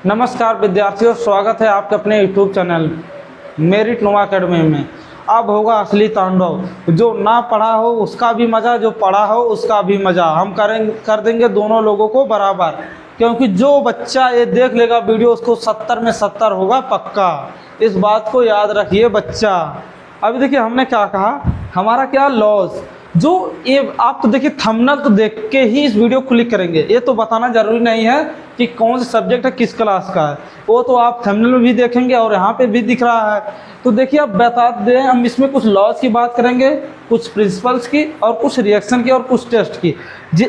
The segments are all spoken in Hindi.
नमस्कार विद्यार्थियों, स्वागत है आपके अपने यूट्यूब चैनल मेरिट नुमा अकेडमी में। अब होगा असली तांडव। जो ना पढ़ा हो उसका भी मज़ा, जो पढ़ा हो उसका भी मज़ा। हम कर देंगे दोनों लोगों को बराबर, क्योंकि जो बच्चा ये देख लेगा वीडियो उसको 70 में 70 होगा पक्का। इस बात को याद रखिए बच्चा। अभी देखिए हमने क्या कहा, हमारा क्या लॉस। जो ये आप तो देखिए थंबनेल तो देख के ही इस वीडियो को क्लिक करेंगे। ये तो बताना ज़रूरी नहीं है कि कौन सा सब्जेक्ट है, किस क्लास का है, वो तो आप थंबनेल में भी देखेंगे और यहाँ पे भी दिख रहा है। तो देखिए अब बता दें, हम इसमें कुछ लॉस की बात करेंगे, कुछ प्रिंसिपल्स की और कुछ रिएक्शन की और कुछ टेस्ट की।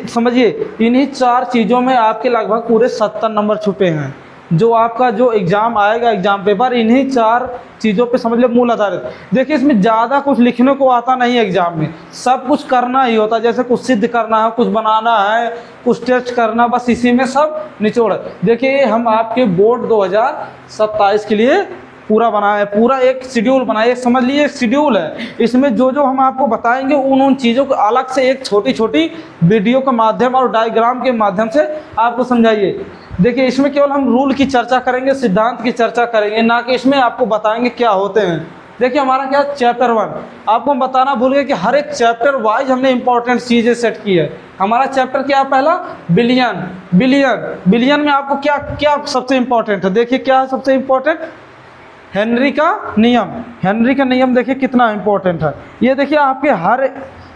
समझिए इन्हीं 4 चीज़ों में आपके लगभग पूरे 70 नंबर छुपे हैं। जो आपका जो एग्ज़ाम आएगा, एग्ज़ाम पेपर इन्हीं 4 चीज़ों पे समझ ले मूल आधारित। देखिए इसमें ज़्यादा कुछ लिखने को आता नहीं है, एग्ज़ाम में सब कुछ करना ही होता है। जैसे कुछ सिद्ध करना है, कुछ बनाना है, कुछ टेस्ट करना, बस इसी में सब निचोड़ है। देखिए हम आपके बोर्ड 2027 के लिए पूरा बनाए, पूरा एक शेड्यूल बनाए, समझ लीजिए एक शेड्यूल है। इसमें जो जो हम आपको बताएंगे उन चीज़ों को अलग से एक छोटी छोटी वीडियो के माध्यम और डायग्राम के माध्यम से आपको समझाइए। देखिए इसमें केवल हम रूल की चर्चा करेंगे, सिद्धांत की चर्चा करेंगे, ना कि इसमें आपको बताएंगे क्या होते हैं। देखिए हमारा क्या चैप्टर 1, आपको हम बताना भूल गए कि हर एक चैप्टर वाइज हमने इंपॉर्टेंट चीज़ें सेट की है। हमारा चैप्टर क्या है, पहला बिलियन। बिलियन में आपको क्या क्या सबसे इंपॉर्टेंट है, देखिए क्या है सबसे इंपॉर्टेंट, हेनरी का नियम। हेनरी का नियम देखिए कितना इंपॉर्टेंट है। ये देखिए आपके हर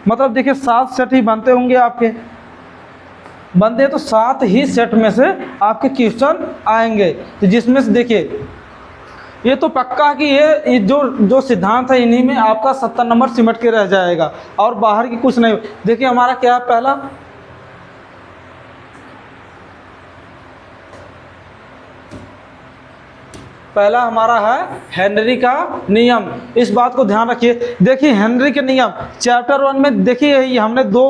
मतलब देखिए 7 सेट ही बनते होंगे, आपके बनते हैं तो 7 ही सेट में से आपके क्वेश्चन आएंगे। तो जिसमें से देखिए ये तो पक्का कि ये जो सिद्धांत है इन्हीं में आपका 70 नंबर सिमट के रह जाएगा और बाहर की कुछ नहीं। देखिए हमारा क्या है, पहला हमारा है हेनरी का नियम। इस बात को ध्यान रखिए। देखिए हेनरी के नियम चैप्टर 1 में देखिए हमने 2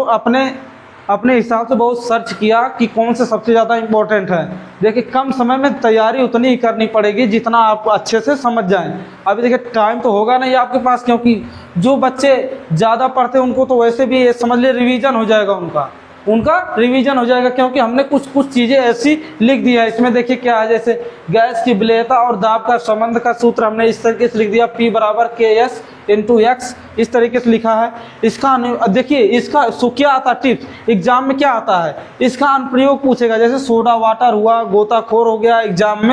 अपने हिसाब से बहुत सर्च किया कि कौन से सबसे ज़्यादा इम्पोर्टेंट है। देखिए कम समय में तैयारी उतनी ही करनी पड़ेगी जितना आप अच्छे से समझ जाएं। अभी देखिए टाइम तो होगा नहीं आपके पास, क्योंकि जो बच्चे ज़्यादा पढ़ते हैं उनको तो वैसे भी ये समझ लिए रिवीजन हो जाएगा, उनका रिवीजन हो जाएगा, क्योंकि हमने कुछ चीज़ें ऐसी लिख दी है। इसमें देखिए क्या है, जैसे गैस की विलेयता और दाब का संबंध का सूत्र हमने इस तरीके से लिख दिया, P = KS × X, इस तरीके से लिखा है। इसका देखिए इसका क्या आता है, टिप्स एग्जाम में क्या आता है, इसका अनुप्रयोग पूछेगा। जैसे सोडा वाटर हुआ, गोताखोर हो गया, एग्जाम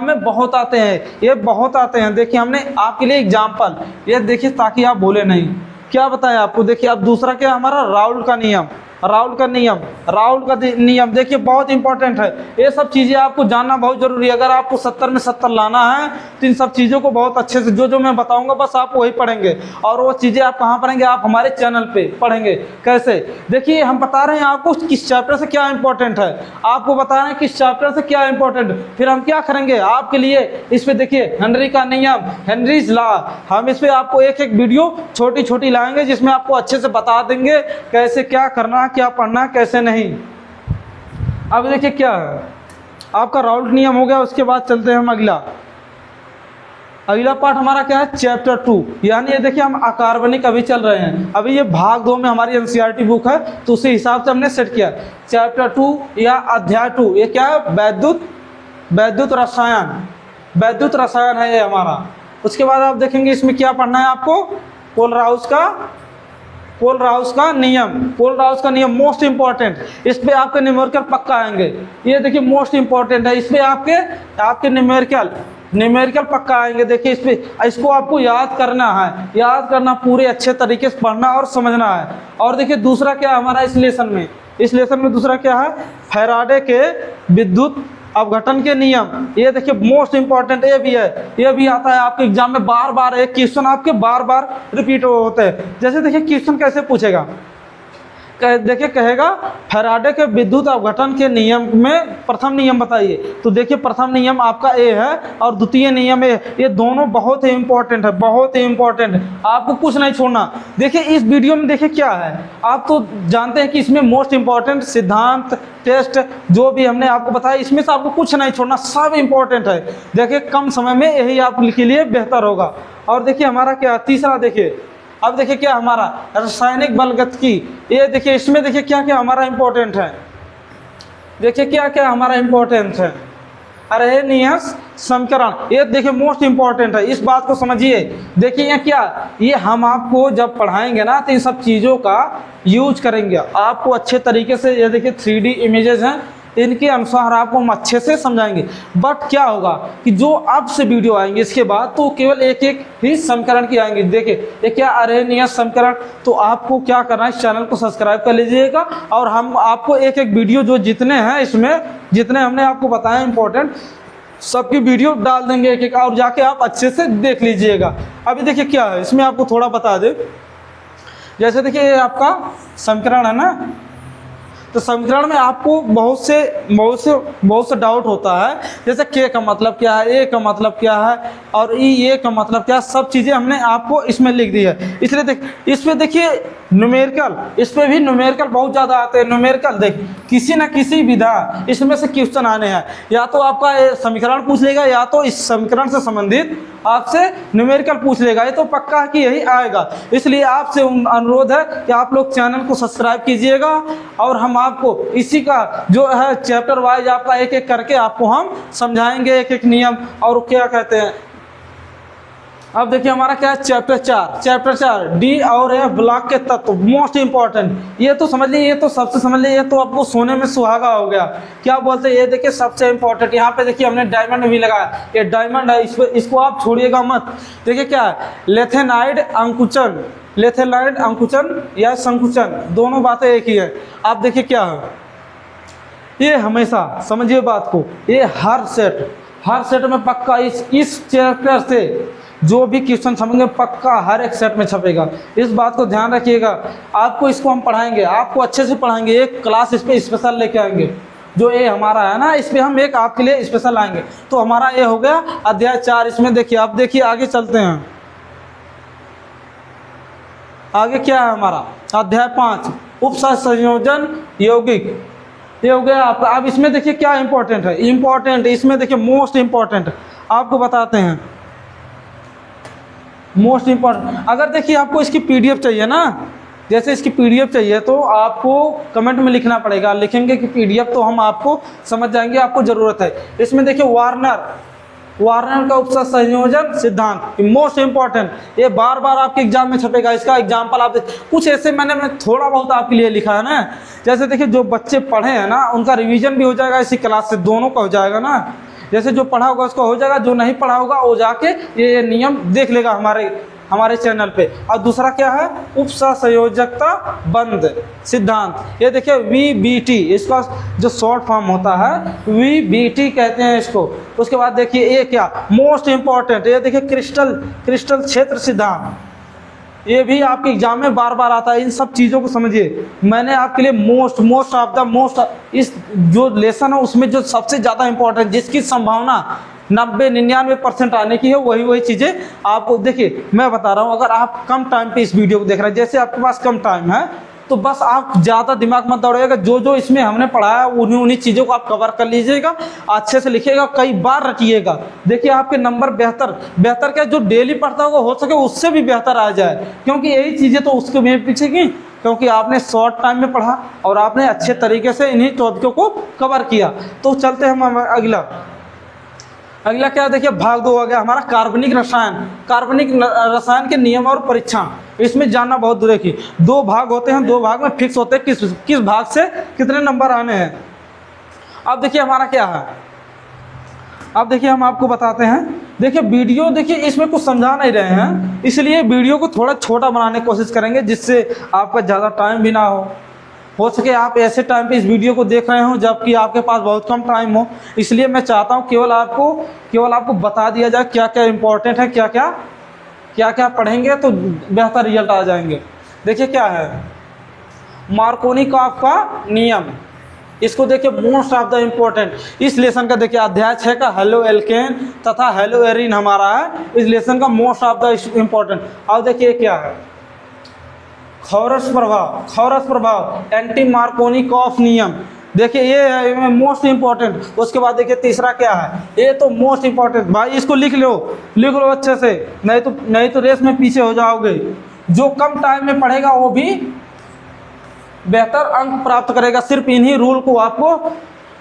में बहुत आते हैं, ये बहुत आते हैं। देखिए हमने आपके लिए एग्जाम्पल ये देखिए ताकि आप भूले नहीं। क्या बताया आपको, देखिए अब दूसरा क्या हमारा राउल का नियम देखिए बहुत इंपॉर्टेंट है। ये सब चीज़ें आपको जानना बहुत ज़रूरी है। अगर आपको 70 में 70 लाना है तो इन सब चीज़ों को बहुत अच्छे से जो मैं बताऊंगा बस आप वही पढ़ेंगे। और वो चीज़ें आप कहाँ पढ़ेंगे, आप हमारे चैनल पे पढ़ेंगे। कैसे, देखिए हम बता रहे हैं आपको किस चैप्टर से क्या इंपॉर्टेंट है, आपको बता रहे हैं किस चैप्टर से क्या इंपॉर्टेंट, फिर हम क्या करेंगे आपके लिए इस पर देखिए हेनरी का नियम, हेनरीज लॉ, हम इस पर आपको एक एक वीडियो छोटी छोटी लाएंगे जिसमें आपको अच्छे से बता देंगे कैसे क्या करना, क्या पढ़ना, कैसे नहीं। अब देखिए क्या है आपका राउल्ट नियम हो गया। उसके बाद चलते हैं हम अगला पार्ट हमारा क्या है, चैप्टर 2, यानी ये देखिए हम अकार्बनिक अभी चल रहे हैं। अभी ये भाग 2 में हमारी NCERT बुक है तो उसी हिसाब से हमने सेट किया। चैप्टर 2 या अध्याय 2 ये क्या है, वैद्युत रसायन है ये हमारा। उसके बाद आप देखेंगे इसमें क्या पढ़ना है आपको, पोल राउस का नियम मोस्ट इंपॉर्टेंट। इस पे आपके न्यूमेरिकल पक्का आएंगे। ये देखिए मोस्ट इंपॉर्टेंट है, इस पे आपके न्यूमेरिकल पक्का आएंगे। देखिए इसको आपको याद करना पूरे अच्छे तरीके से पढ़ना और समझना है। और देखिए दूसरा क्या है हमारा इस लेसन में दूसरा क्या है, फैराडे के विद्युत अपघटन के नियम। ये देखिए मोस्ट इंपॉर्टेंट ये भी है, ये भी आता है आपके एग्जाम में बार बार। एक क्वेश्चन आपके बार बार रिपीट होते हैं। जैसे देखिए क्वेश्चन कैसे पूछेगा, देखिए कहेगा फैराडे के विद्युत अपघटन के नियम में प्रथम नियम बताइए। तो देखिए प्रथम नियम आपका ए है और द्वितीय नियम ए, ये दोनों बहुत ही इंपॉर्टेंट है, बहुत ही इंपॉर्टेंट, आपको कुछ नहीं छोड़ना। देखिए इस वीडियो में देखिए क्या है, आप तो जानते हैं कि इसमें मोस्ट इंपॉर्टेंट सिद्धांत टेस्ट जो भी हमने आपको बताया, इसमें से आपको कुछ नहीं छोड़ना, सब इंपॉर्टेंट है। देखिए कम समय में यही आपके लिए बेहतर होगा। और देखिए हमारा क्या तीसरा, देखिए अब देखिए क्या हमारा रासायनिक बलगतिकी। ये देखिए इसमें देखिए क्या क्या हमारा इंपॉर्टेंट है, देखिए क्या क्या हमारा इंपॉर्टेंट है। अरहेनीय समीकरण, ये देखिए मोस्ट इंपॉर्टेंट है, इस बात को समझिए। देखिए ये क्या, ये हम आपको जब पढ़ाएंगे ना तो इन सब चीज़ों का यूज करेंगे आपको अच्छे तरीके से। ये देखिए 3D इमेजेस हैं, इनके अनुसार आपको हम अच्छे से समझाएंगे। बट क्या होगा कि जो अब से वीडियो आएंगे इसके बाद तो केवल एक एक ही समीकरण की आएंगे। देखिए ये क्या अरहेनीय समीकरण, तो आपको क्या करना है, इस चैनल को सब्सक्राइब कर लीजिएगा और हम आपको एक एक वीडियो जो जितने हैं इसमें जितने हमने आपको बताया इंपॉर्टेंट सबकी वीडियो डाल देंगे एक एक, और जाके आप अच्छे से देख लीजिएगा। अभी देखिए क्या है इसमें आपको थोड़ा बता दे। जैसे देखिए ये आपका समीकरण है ना, तो समीकरण में आपको बहुत से डाउट होता है। जैसे के का मतलब क्या है, ए का मतलब क्या है और ए का मतलब क्या है, सब चीज़ें हमने आपको इसमें लिख दी है। इसलिए इसमें देखिए न्यूमेरिकल, इस पर भी न्यूमेरिकल बहुत ज़्यादा आते हैं। न्यूमेरिकल देख किसी न किसी विधा इसमें से क्वेश्चन आने हैं, या तो आपका समीकरण पूछ लेगा या तो इस समीकरण से संबंधित आपसे न्यूमेरिकल पूछ लेगा, ये तो पक्का है कि यही आएगा। इसलिए आपसे अनुरोध है कि आप लोग चैनल को सब्सक्राइब कीजिएगा और हम आपको इसी का जो है चैप्टर वाइज आपका एक एक करके आपको हम समझाएंगे एक एक नियम और क्या कहते हैं। अब देखिए हमारा क्या है चैप्टर 4 डी और ए ब्लॉक के तत्व, मोस्ट इंपॉर्टेंट। ये तो समझ लीजिए, ये तो सबसे समझ लीजिए, ये तो आपको सोने में सुहागा हो गया। क्या बोलते हैं, ये देखिए सबसे इंपॉर्टेंट। यहाँ पे देखिए हमने डायमंड भी लगाया, ये डायमंड है, इसको आप छोड़िएगा मत। देखिए क्या है लेथेनाइड अंकुचन, लेथेनाइड अंकुचन या संकुचन, दोनों बातें एक ही है। आप देखिए क्या है, ये हमेशा समझिए बात को, ये हर सेट में पक्का इस चैप्टर से जो भी क्वेश्चन समझेंगे पक्का हर एक सेट में छपेगा। इस बात को ध्यान रखिएगा। आपको इसको हम पढ़ाएंगे, आपको अच्छे से पढ़ाएंगे, एक क्लास इस पर स्पेशल लेके आएंगे। जो ये हमारा है ना, इस पर हम एक आपके लिए स्पेशल आएंगे। तो हमारा ये हो गया अध्याय 4। इसमें देखिए, आप देखिए आगे चलते हैं। आगे क्या है हमारा अध्याय 5 उपसंयोजन यौगिक, ये हो गया आपका। अब इसमें देखिए क्या इंपॉर्टेंट है, इसमें देखिए मोस्ट इंपॉर्टेंट आपको बताते हैं। मोस्ट इंपॉर्टेंट, अगर देखिए आपको इसकी पीडीएफ चाहिए ना, जैसे इसकी पीडीएफ चाहिए तो आपको कमेंट में लिखना पड़ेगा। लिखेंगे कि पीडीएफ तो हम आपको समझ जाएंगे आपको ज़रूरत है। इसमें देखिए वार्नर का उपसंयोजन सिद्धांत, मोस्ट इंपॉर्टेंट, ये बार बार आपके एग्जाम में छपेगा। इसका एग्जाम्पल आप कुछ ऐसे मैंने थोड़ा बहुत आपके लिए लिखा है ना। जैसे देखिए जो बच्चे पढ़े हैं ना उनका रिवीजन भी हो जाएगा इसी क्लास से, दोनों का हो जाएगा ना। जैसे जो पढ़ा होगा उसका हो जाएगा, जो नहीं पढ़ा होगा वो जाके ये नियम देख लेगा हमारे चैनल पे। और दूसरा क्या है उपसंयोजकता बंध सिद्धांत, ये देखिए VBT, इसका जो शॉर्ट फॉर्म होता है VBT कहते हैं इसको। उसके बाद देखिए ये क्या मोस्ट इंपॉर्टेंट, ये देखिए क्रिस्टल क्षेत्र सिद्धांत, ये भी आपके एग्जाम में बार बार आता है। इन सब चीज़ों को समझिए। मैंने आपके लिए मोस्ट इस जो लेसन है उसमें जो सबसे ज़्यादा इंपॉर्टेंट, जिसकी संभावना 90-99% आने की है, वही चीज़ें आपको देखिए मैं बता रहा हूँ। अगर आप कम टाइम पे इस वीडियो को देख रहे हैं, जैसे आपके पास कम टाइम है तो बस आप ज़्यादा दिमाग मत दौड़िएगा, जो इसमें हमने पढ़ाया उन्हीं चीज़ों को आप कवर कर लीजिएगा, अच्छे से लिखिएगा, कई बार रटिएगा। देखिए आपके नंबर बेहतर क्या, जो डेली पढ़ता होगा हो सके उससे भी बेहतर आ जाए, क्योंकि यही चीज़ें तो उसके में पीछे की, क्योंकि आपने शॉर्ट टाइम में पढ़ा और आपने अच्छे तरीके से इन्हीं टॉपिकों को कवर किया। तो चलते हैं हम अगला क्या देखिए भाग 2 आ गया हमारा कार्बनिक रसायन के नियम और परीक्षण। इसमें जानना बहुत दूर है कि 2 भाग होते हैं, 2 भाग में फिक्स होते हैं किस भाग से कितने नंबर आने हैं। अब देखिए हमारा क्या है, अब देखिए हम आपको बताते हैं। देखिए वीडियो देखिए इसमें कुछ समझा नहीं रहे हैं, इसलिए वीडियो को थोड़ा छोटा बनाने की कोशिश करेंगे जिससे आपका ज़्यादा टाइम भी ना हो सके आप ऐसे टाइम पे इस वीडियो को देख रहे हो जबकि आपके पास बहुत कम टाइम हो। इसलिए मैं चाहता हूँ केवल आपको बता दिया जाए क्या क्या इंपॉर्टेंट है, क्या क्या पढ़ेंगे तो बेहतर रिजल्ट आ जाएंगे। देखिए क्या है मार्कोनिकॉफ का नियम, इसको देखिए मोस्ट ऑफ द इम्पोर्टेंट। इस लेसन का देखिए अध्याय 6 का हेलो एल्केन तथा हेलो एरिन हमारा है, इस लेसन का मोस्ट ऑफ द इम्पोर्टेंट। अब देखिए क्या है खौरस प्रभाव एंटी मार्कोनिकॉफ नियम, देखिए ये है मोस्ट इंपॉर्टेंट। उसके बाद देखिए तीसरा क्या है, ये तो मोस्ट इंपॉर्टेंट भाई, इसको लिख लो अच्छे से, नहीं तो रेस में पीछे हो जाओगे। जो कम टाइम में पढ़ेगा वो भी बेहतर अंक प्राप्त करेगा। सिर्फ इन्हीं रूल को आपको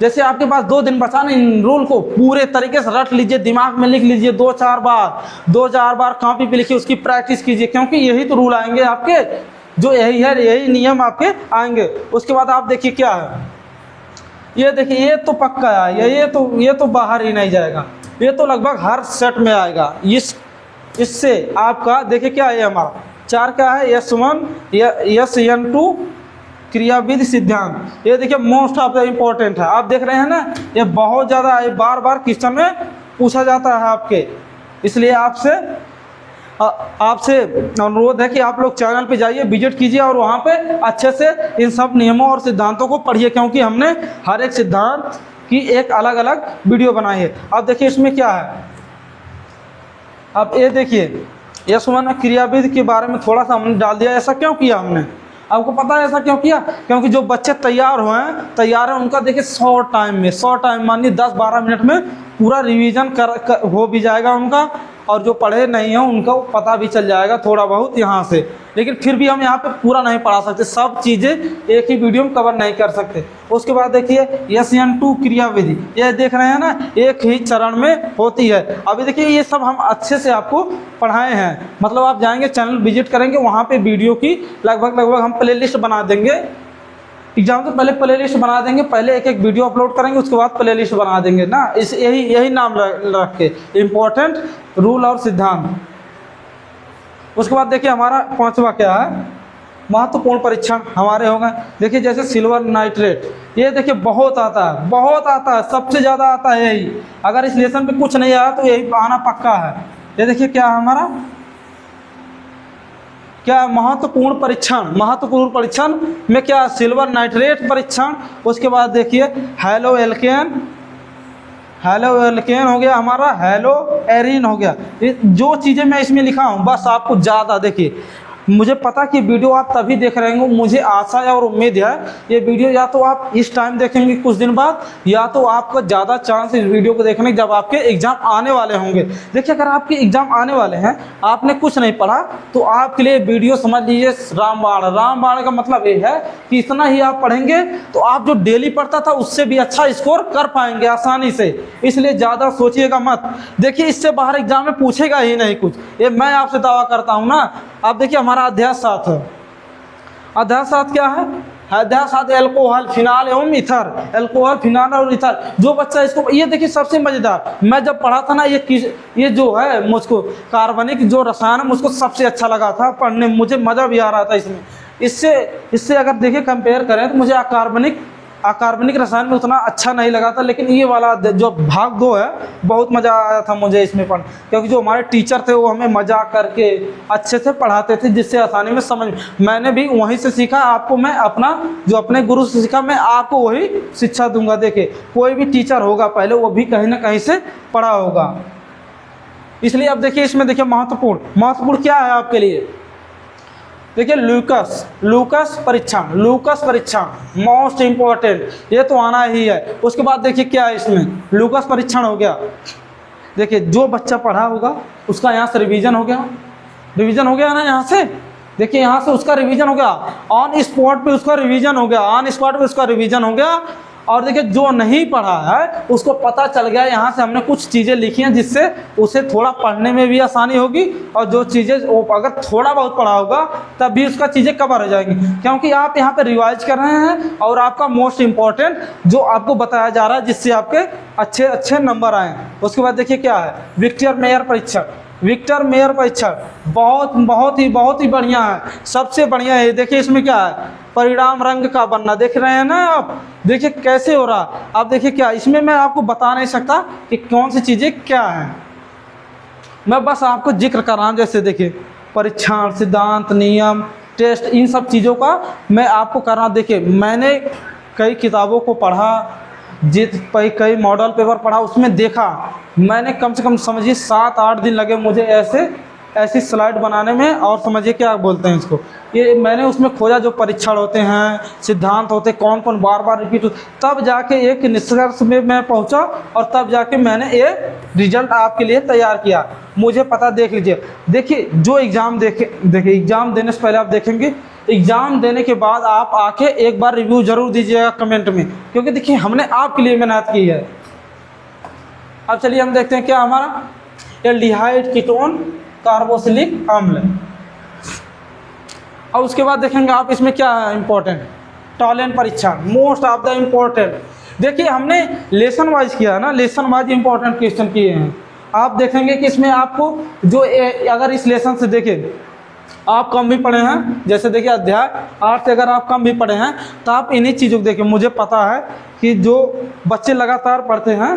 जैसे आपके पास 2 दिन बचा ना, इन रूल को पूरे तरीके से रट लीजिए, दिमाग में लिख लीजिए 2-4 बार कॉपी पे लिखिए, उसकी प्रैक्टिस कीजिए, क्योंकि यही तो रूल आएंगे आपके, जो यही है, यही नियम आपके आएंगे। उसके बाद आप देखिए क्या है, ये देखिए, ये तो पक्का है, ये तो बाहर ही नहीं जाएगा, ये तो लगभग हर सेट में आएगा। इससे आपका देखिए क्या है, हमारा 4 क्या है, S1 SN2 क्रियाविधि सिद्धांत। ये देखिए मोस्ट ऑफ द इम्पोर्टेंट है, आप देख रहे हैं ना, ये बहुत ज़्यादा बार बार क्वेश्चन में पूछा जाता है आपके, इसलिए आपसे अनुरोध है कि आप लोग चैनल पे जाइए, विजिट कीजिए और वहाँ पे अच्छे से इन सब नियमों और सिद्धांतों को पढ़िए, क्योंकि हमने हर एक सिद्धांत की एक अलग अलग वीडियो बनाई है। अब देखिए इसमें क्या है, अब ये देखिए S1 क्रियाविधि के बारे में थोड़ा सा हमने डाल दिया। ऐसा क्यों किया हमने, आपको पता है ऐसा क्यों किया? क्योंकि जो बच्चे तैयार हैं उनका देखिए शॉर्ट टाइम मानिए 10-12 मिनट में पूरा रिवीजन हो भी जाएगा उनका, और जो पढ़े नहीं हैं उनको पता भी चल जाएगा थोड़ा बहुत यहाँ से। लेकिन फिर भी हम यहाँ पे पूरा नहीं पढ़ा सकते, सब चीज़ें एक ही वीडियो में कवर नहीं कर सकते। उसके बाद देखिए SN2 क्रियाविधि, ये देख रहे हैं ना, एक ही चरण में होती है। अभी देखिए ये सब हम अच्छे से आपको पढ़ाए हैं, मतलब आप जाएंगे चैनल विजिट करेंगे, वहाँ पे वीडियो की लगभग हम प्ले लिस्ट बना देंगे। एग्जाम से पहले प्ले लिस्ट बना देंगे, पहले एक वीडियो अपलोड करेंगे, उसके बाद प्ले लिस्ट बना देंगे ना, इस यही नाम रख के, इम्पोर्टेंट रूल और सिद्धांत। उसके बाद देखिए हमारा 5वां क्या है, महत्वपूर्ण परीक्षण हमारे होंगे। देखिए जैसे सिल्वर नाइट्रेट, ये देखिए बहुत आता है, सबसे ज़्यादा आता है यही। अगर इस लेसन पे कुछ नहीं आया तो यही आना पक्का है। ये देखिए क्या है हमारा, क्या महत्वपूर्ण परीक्षण में क्या, सिल्वर नाइट्रेट परीक्षण। उसके बाद देखिए हेलो एल्केन हो गया हमारा, हेलो एरिन हो गया। ये जो चीज़ें मैं इसमें लिखा हूँ बस आपको ज़्यादा देखिए, मुझे पता कि वीडियो आप तभी देख रहे होंगे, मुझे आशा है और उम्मीद है ये वीडियो या तो आप इस टाइम देखेंगे कुछ दिन बाद, या तो आपका ज़्यादा चांस इस वीडियो को देखने जब आपके एग्ज़ाम आने वाले होंगे। देखिए अगर आपके एग्ज़ाम आने वाले हैं, आपने कुछ नहीं पढ़ा, तो आपके लिए वीडियो समझ लीजिए रामबाण का मतलब ये है कि इतना ही आप पढ़ेंगे तो आप जो डेली पढ़ता था उससे भी अच्छा स्कोर कर पाएंगे आसानी से। इसलिए ज़्यादा सोचिएगा मत। देखिए इससे बाहर एग्जाम में पूछेगा ही नहीं कुछ, ये मैं आपसे दावा करता हूँ ना। अब देखिए हमारा अध्याय 7 है। अध्याय 7 क्या है? अध्याय 7 एल्कोहल, फिनाल एवं ईथर। एल्कोहल, फिनाल और ईथर। जो बच्चा इसको, ये देखिए सबसे मजेदार, मैं जब पढ़ा था ना, ये जो है मुझको कार्बनिक जो रसायन है मुझको सबसे अच्छा लगा था पढ़ने में, मुझे मज़ा भी आ रहा था इसमें। इससे अगर देखिए कंपेयर करें तो मुझे अकार्बनिक रसायन में उतना अच्छा नहीं लगा था, लेकिन ये वाला जो भाग 2 है बहुत मज़ा आया था मुझे इसमें पढ़, क्योंकि जो हमारे टीचर थे वो हमें मजाक करके अच्छे से पढ़ाते थे, जिससे आसानी में समझ। मैंने भी वहीं से सीखा, आपको मैं अपने गुरु से सीखा, मैं आपको वही शिक्षा दूंगा। देखिए कोई भी टीचर होगा पहले वो भी कहीं ना कहीं से पढ़ा होगा। इसलिए अब देखिए इसमें देखिए महत्वपूर्ण क्या है आपके लिए। देखिए लूकस परीक्षण मोस्ट इम्पोर्टेंट, ये तो आना ही है। उसके बाद देखिए क्या है इसमें, लूकस परीक्षण हो गया। देखिए जो बच्चा पढ़ा होगा उसका यहाँ से रिवीजन हो गया ना, यहाँ से देखिए यहाँ से उसका रिवीजन हो गया, ऑन स्पॉट पे उसका रिवीजन हो गया। और देखिए जो नहीं पढ़ा है उसको पता चल गया, यहाँ से हमने कुछ चीज़ें लिखी हैं जिससे उसे थोड़ा पढ़ने में भी आसानी होगी, और जो चीज़ें अगर थोड़ा बहुत पढ़ा होगा तब भी उसका चीज़ें कवर हो जाएंगी, क्योंकि आप यहाँ पे रिवाइज कर रहे हैं और आपका मोस्ट इम्पॉर्टेंट जो आपको बताया जा रहा है जिससे आपके अच्छे नंबर आए। उसके बाद देखिए क्या है, विक्टर मेयर परीक्षण बहुत ही बढ़िया है, सबसे बढ़िया है। देखिए इसमें क्या है, परिणाम रंग का बनना, देख रहे हैं ना आप, देखिए कैसे हो रहा। अब देखिए क्या, इसमें मैं आपको बता नहीं सकता कि कौन सी चीज़ें क्या हैं, मैं बस आपको जिक्र कर रहा हूँ। जैसे देखिए परीक्षण, सिद्धांत, नियम, टेस्ट, इन सब चीज़ों का मैं आपको कर रहा हूँ। देखिए मैंने कई किताबों को पढ़ा, कई मॉडल पेपर पढ़ा, उसमें देखा, मैंने कम से कम समझिए 7-8 दिन लगे मुझे ऐसी स्लाइड बनाने में। और समझिए क्या बोलते हैं इसको, ये मैंने उसमें खोजा जो परीक्षण होते हैं, सिद्धांत होते, कौन बार रिपीट, तब जाके एक निष्कर्ष में मैं पहुंचा, और तब जाके मैंने ये रिजल्ट आपके लिए तैयार किया। मुझे पता, देख लीजिए। देखिए जो एग्ज़ाम एग्ज़ाम देने से पहले आप देखेंगे एग्ज़ाम देने के बाद आप आके एक बार रिव्यू ज़रूर दीजिएगा कमेंट में, क्योंकि देखिए हमने आपके लिए मेहनत की है। अब चलिए हम देखते हैं क्या हमारा एल्डिहाइड कीटोन कार्बोक्सिलिक अम्ल। अब उसके बाद देखेंगे आप इसमें क्या है इम्पोर्टेंट, टॉलेंट परीक्षण, मोस्ट ऑफ द इम्पोर्टेंट। देखिए हमने लेसन वाइज किया है ना, लेसन वाइज इंपॉर्टेंट क्वेश्चन किए हैं। आप देखेंगे कि इसमें आपको जो अगर इस लेसन से देखें आप कम भी पढ़े हैं, जैसे देखिए अध्याय 8 से अगर आप कम भी पढ़े हैं तो आप इन्हीं चीज़ों को देखिए। मुझे पता है कि जो बच्चे लगातार पढ़ते हैं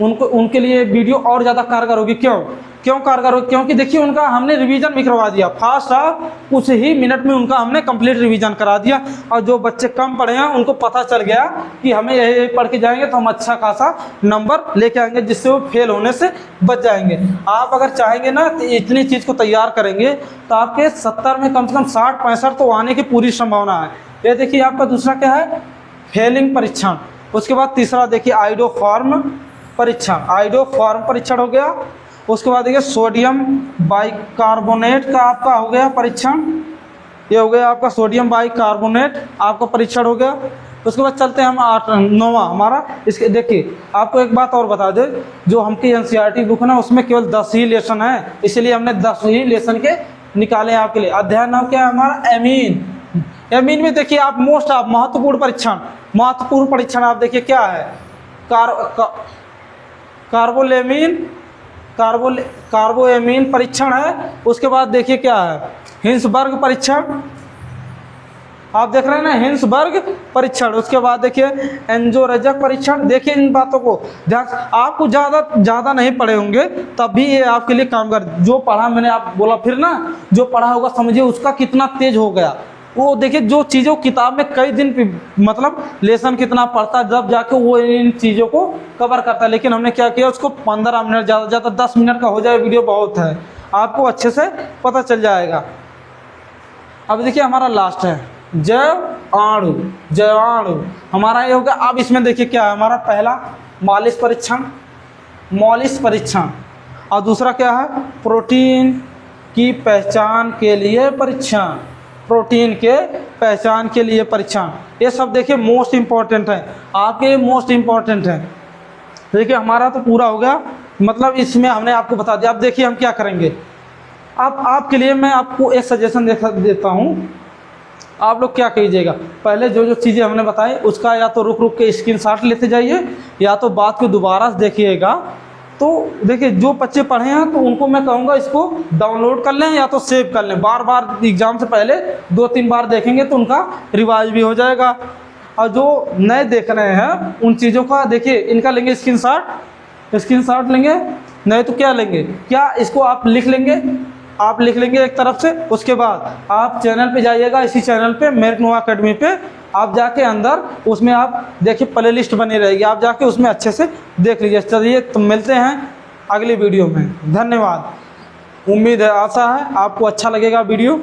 उनके लिए वीडियो और ज़्यादा कारगर होगी। क्यों कारगर होगी? क्योंकि देखिए उनका हमने रिवीजन भी करवा दिया, फास्ट ऑफ कुछ ही मिनट में उनका हमने कंप्लीट रिवीजन करा दिया। और जो बच्चे कम पढ़े हैं उनको पता चल गया कि हमें यही पढ़ के जाएंगे तो हम अच्छा खासा नंबर लेके आएंगे, जिससे वो फेल होने से बच जाएंगे। आप अगर चाहेंगे ना तो इतनी चीज़ को तैयार करेंगे तो आपके 70 में कम से कम 60-65 तो आने की पूरी संभावना है। ये देखिए आपका दूसरा क्या है, फेलिंग परीक्षण। उसके बाद तीसरा देखिए आइडोफॉर्म परीक्षण, आइडोफॉर्म परीक्षण हो गया। उसके बाद देखिए सोडियम बाइकार्बोनेट का आपका हो गया परीक्षण, ये हो गया आपका सोडियम बाइकार्बोनेट आपका परीक्षण हो गया। उसके बाद चलते हैं हम 9वां हमारा। इसके देखिए आपको एक बात और बता दें, जो हमकी एनसीईआरटी बुक है ना उसमें केवल 10 ही लेसन है, इसलिए हमने 10 ही लेसन के निकाले आपके लिए। अध्याय 9 क्या है हमारा, एमीन। एमीन में देखिए आप मोस्ट ऑफ महत्वपूर्ण परीक्षण आप देखिए क्या है, कार्बोएमीन परीक्षण है। उसके बाद देखिए क्या है, हिंसबर्ग परीक्षण, आप देख रहे हैं ना, हिंसबर्ग परीक्षण। उसके बाद देखिए एंजोरेजक परीक्षण। देखिए इन बातों को ध्यान, आपको ज़्यादा नहीं पढ़े होंगे तब भी ये आपके लिए काम कर, जो पढ़ा मैंने आप बोला फिर ना, जो पढ़ा होगा समझिए उसका कितना तेज हो गया वो। देखिए जो चीज़ों किताब में कई दिन मतलब लेसन कितना पढ़ता है जब जाके वो इन चीज़ों को कवर करता है, लेकिन हमने क्या किया उसको 15 मिनट, ज़्यादा से ज़्यादा 10 मिनट का हो जाए वीडियो बहुत है, आपको अच्छे से पता चल जाएगा। अब देखिए हमारा लास्ट है जैवाणु हमारा ये होगा। अब इसमें देखिए क्या है हमारा, पहला मॉलिस परीक्षण और दूसरा क्या है, प्रोटीन की पहचान के लिए परीक्षण, प्रोटीन के पहचान के लिए परीक्षण। ये सब देखिए मोस्ट इम्पॉर्टेंट है आपके, मोस्ट इम्पॉर्टेंट है। देखिए हमारा तो पूरा हो गया, मतलब इसमें हमने आपको बता दिया। अब देखिए हम क्या करेंगे, अब आपके लिए मैं आपको एक सजेशन देता हूँ। आप लोग क्या कीजिएगा, पहले जो चीज़ें हमने बताई उसका या तो रुक के स्क्रीनशॉट लेते जाइए या तो बात को दोबारा से देखिएगा। तो देखिए जो बच्चे पढ़े हैं तो उनको मैं कहूँगा इसको डाउनलोड कर लें या तो सेव कर लें, बार बार एग्ज़ाम से पहले 2-3 बार देखेंगे तो उनका रिवाइज भी हो जाएगा। और जो नए देख रहे हैं उन चीज़ों का देखिए, इनका लेंगे स्क्रीनशॉट लेंगे, नहीं तो क्या लेंगे, क्या इसको आप लिख लेंगे एक तरफ से। उसके बाद आप चैनल पे जाइएगा, इसी चैनल पे मेरिट नोवा अकेडमी पे आप जाके अंदर उसमें आप देखिए प्ले लिस्ट बनी रहेगी, आप जाके उसमें अच्छे से देख लीजिए। चलिए तो मिलते हैं अगली वीडियो में, धन्यवाद। उम्मीद है, आशा है आपको अच्छा लगेगा वीडियो।